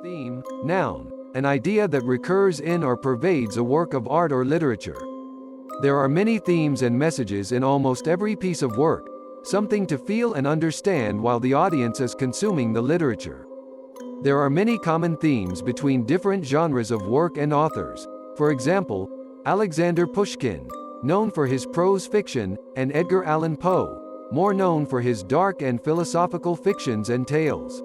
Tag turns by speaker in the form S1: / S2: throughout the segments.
S1: Theme, noun, an idea that recurs in or pervades a work of art or literature. There are many themes and messages in almost every piece of work, something to feel and understand while the audience is consuming the literature. There are many common themes between different genres of work and authors. For example, Alexander Pushkin, known for his prose fiction, and Edgar Allan Poe, more known for his dark and philosophical fictions and tales.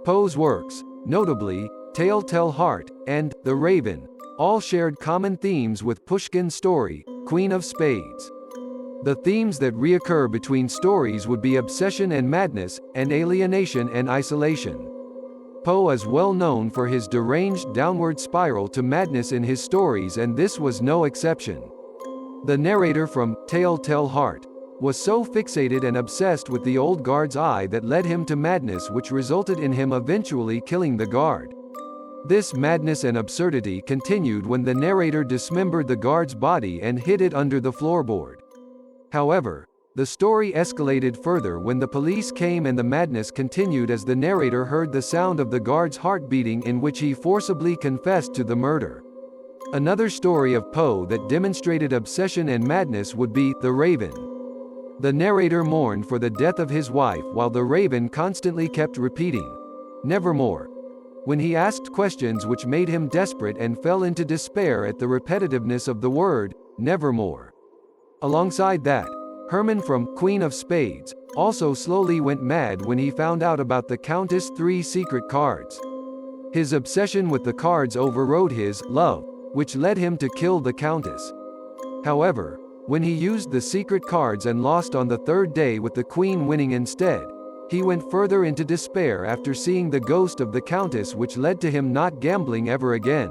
S1: Poe's works, notably Tell-Tale Heart and The Raven, all shared common themes with Pushkin's story, Queen of Spades. The themes that reoccur between stories would be obsession and madness, and alienation and isolation. Poe is well known for his deranged downward spiral to madness in his stories, and this was no exception. The narrator from Tell-Tale Heart was so fixated and obsessed with the old guard's eye that led him to madness, which resulted in him eventually killing the guard. This madness and absurdity continued when the narrator dismembered the guard's body and hid it under the floorboard. However, the story escalated further when the police came, and the madness continued as the narrator heard the sound of the guard's heart beating, in which he forcibly confessed to the murder. Another story of Poe that demonstrated obsession and madness would be The Raven. The narrator mourned for the death of his wife while the raven constantly kept repeating, "Nevermore," when he asked questions which made him desperate and fell into despair at the repetitiveness of the word, nevermore. Alongside that, Herman from Queen of Spades also slowly went mad when he found out about the Countess' 3 secret cards. His obsession with the cards overrode his love, which led him to kill the Countess. However, when he used the secret cards and lost on the 3rd day with the Queen winning instead, he went further into despair after seeing the ghost of the Countess, which led to him not gambling ever again.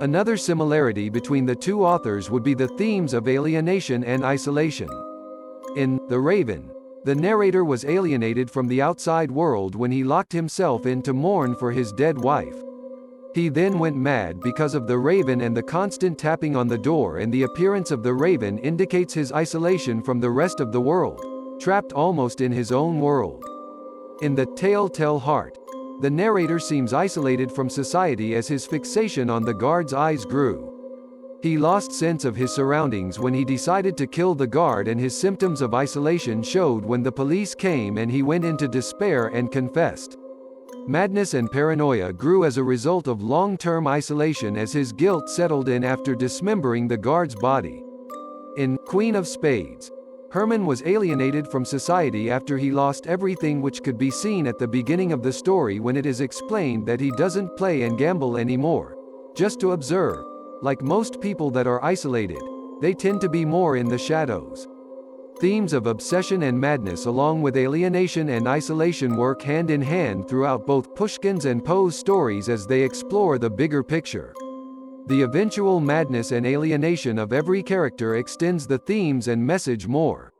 S1: Another similarity between the two authors would be the themes of alienation and isolation. In The Raven, the narrator was alienated from the outside world when he locked himself in to mourn for his dead wife. He then went mad because of the raven and the constant tapping on the door, and the appearance of the raven indicates his isolation from the rest of the world, trapped almost in his own world. In the Tell-Tale Heart, the narrator seems isolated from society as his fixation on the guard's eyes grew. He lost sense of his surroundings when he decided to kill the guard, and his symptoms of isolation showed when the police came, and he went into despair and confessed. Madness and paranoia grew as a result of long-term isolation as his guilt settled in after dismembering the guard's body. In Queen of Spades, Herman was alienated from society after he lost everything, which could be seen at the beginning of the story when it is explained that he doesn't play and gamble anymore, just to observe. Like most people that are isolated, they tend to be more in the shadows. Themes of obsession and madness along with alienation and isolation work hand in hand throughout both Pushkin's and Poe's stories as they explore the bigger picture. The eventual madness and alienation of every character extends the themes and message more.